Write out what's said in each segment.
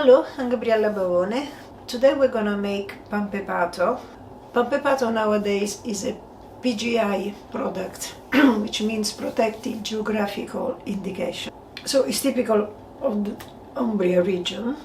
Hello, I'm Gabriella Bavone. Today we're gonna make panpepato. Panpepato nowadays is a PGI product, which means protected geographical indication. So it's typical of the Umbria region,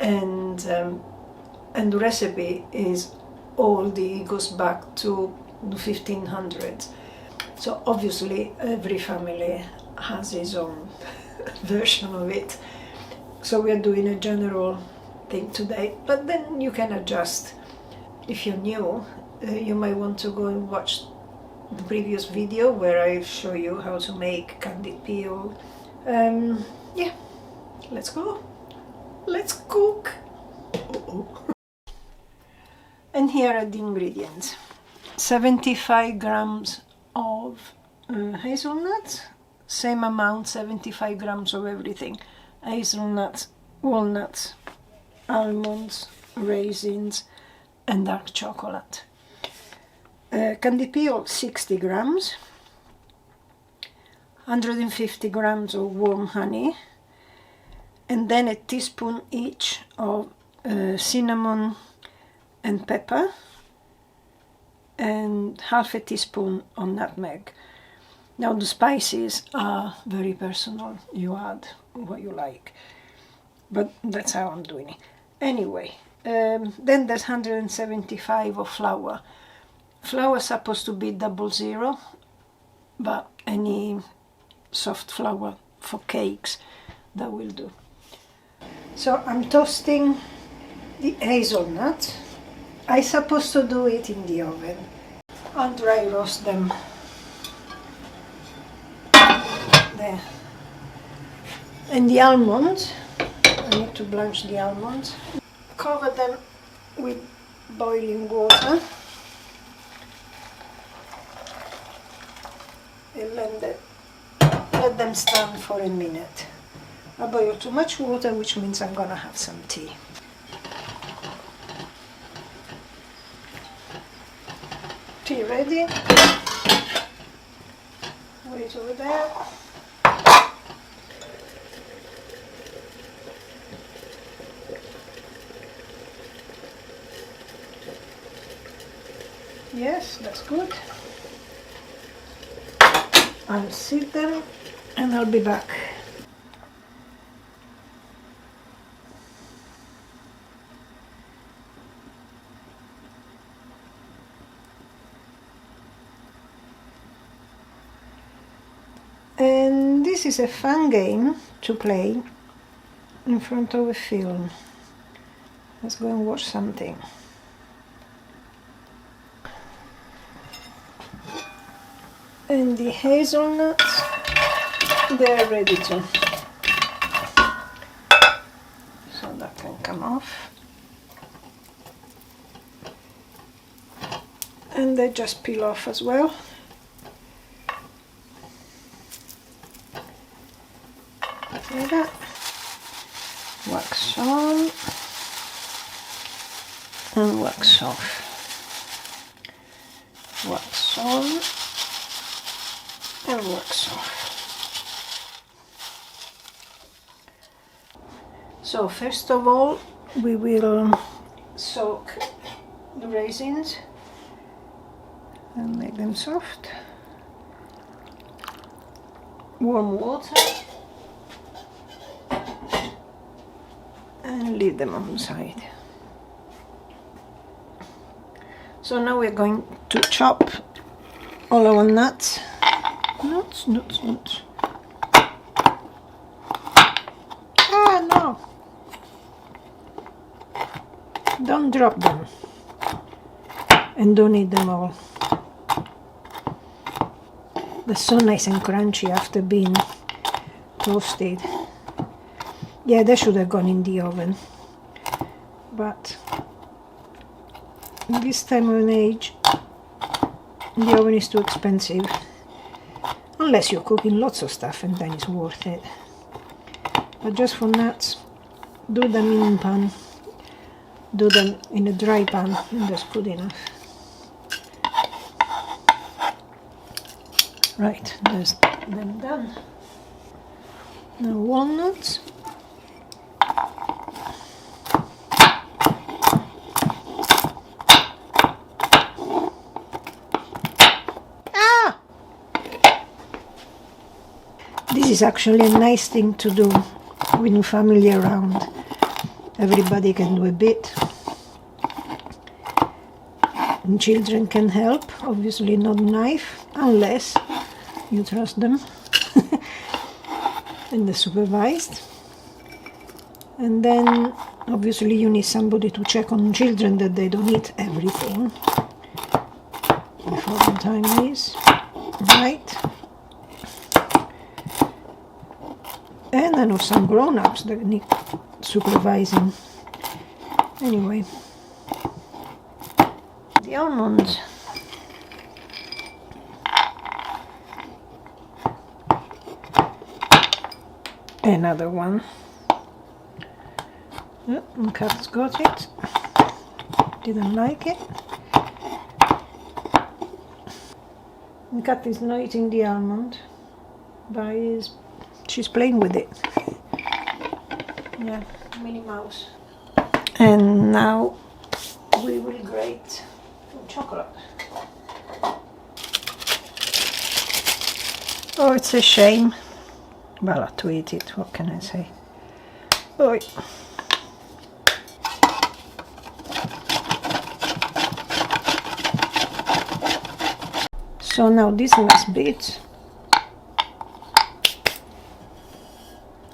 and the recipe is goes back to the 1500s. So obviously every family has its own version of it. So we are doing a general thing today, but then you can adjust. If you're new, you might want to go and watch the previous video where I show you how to make candied peel. Yeah, let's go. Let's cook. And here are the ingredients. 75 grams of hazelnuts, same amount, 75 grams of everything. Hazelnuts, walnuts, almonds, raisins, and dark chocolate. Candy peel, 60 grams, 150 grams of warm honey, and then a teaspoon each of cinnamon and pepper, and half a teaspoon of nutmeg. Now the spices are very personal, you add what you like, but that's how I'm doing it. Anyway, then there's 175 of flour. Flour is supposed to be 00, but any soft flour for cakes, that will do. So I'm toasting the hazelnuts. I'm supposed to do it in the oven. I'll dry roast them. There. And the almonds, I need to blanch the almonds. Cover them with boiling water and let them stand for a minute. I boil too much water, which means I'm gonna have some tea. Tea ready. Wait over there. Yes, that's good. I'll sit them and I'll be back. And this is a fun game to play in front of a film. Let's go and watch something. And the hazelnuts, they're ready to. So that can come off. And they just peel off as well. Like that. Wax on and wax off. Wax on and wax off. So first of all, we will soak the raisins and make them soft. Warm water and leave them on the side. So now we're going to chop all our nuts. Nuts. Ah, no! Don't drop them. And don't eat them all. They're so nice and crunchy after being toasted. Yeah, they should have gone in the oven. But this time of age, the oven is too expensive. Unless you're cooking lots of stuff, and then it's worth it. But just for nuts, do them in pan, do them in a dry pan, and that's good enough. Right, there's them done. Now walnuts. This is actually a nice thing to do with family around. Everybody can do a bit. And children can help, obviously not knife, unless you trust them and they're supervised. And then obviously you need somebody to check on children that they don't eat everything before the time is right. And I know some grown-ups that need supervising. Anyway, the almonds. Another one. Oh, and Kat's got it. Didn't like it. And Kat is not eating the almond, but she's playing with it. Yeah, Minnie Mouse. And now we will grate some chocolate. Oh, it's a shame. Well, I have to eat it, what can I say? Oi. So now this last bit,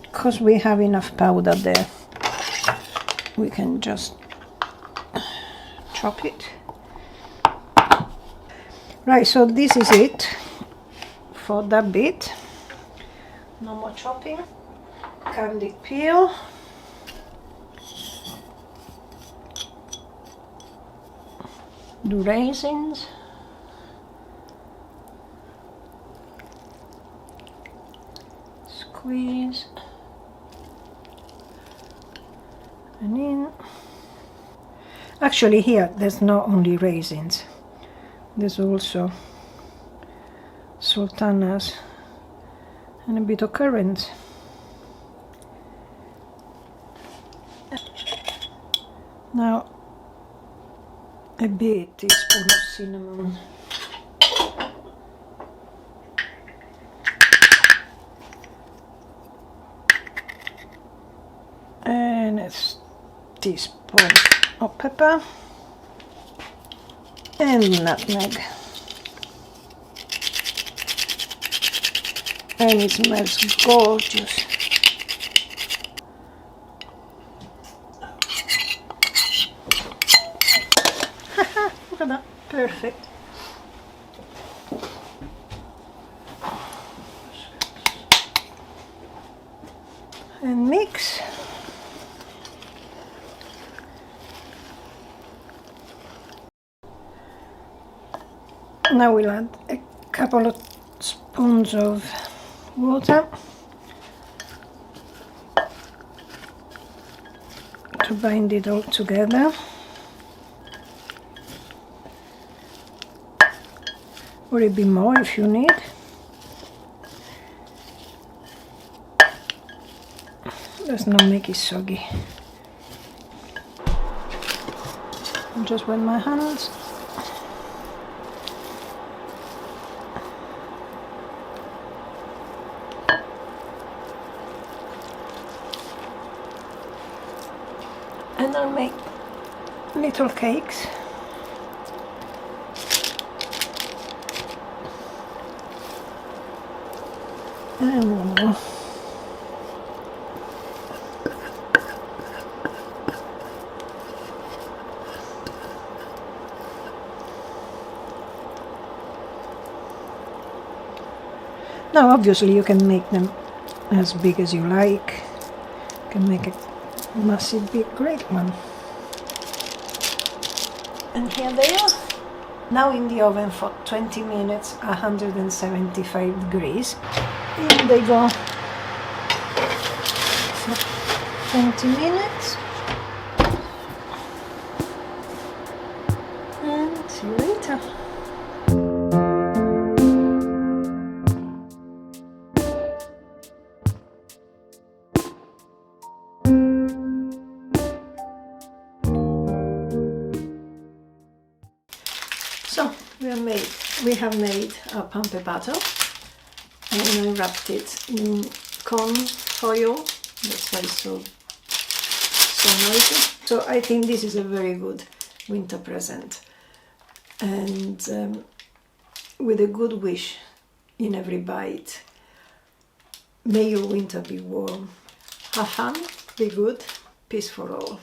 because we have enough powder there, we can just chop it. Right, so this is it for that bit. No more chopping. Candied peel. The raisins. Squeeze. And in. Actually here there's not only raisins. There's also sultanas and a bit of currants. Now a big teaspoon of cinnamon. And a teaspoon of pepper. And nutmeg. And it smells gorgeous. Look at that, perfect. And mix. Now we'll add a couple of spoons of water to bind it all together. Or a bit more if you need. Let's not make it soggy. I'll just wet my hands. And I'll make little cakes. And one more. Now obviously you can make them as big as you like. You can make a massive big great one. And here they are. Now in the oven for 20 minutes, 175 degrees. In they go for 20 minutes. And see you later. So we have made our panpepato. and I wrapped it in corn foil. That's why it's so noisy. So I think this is a very good winter present, and with a good wish in every bite. May your winter be warm. Have fun, be good, peace for all.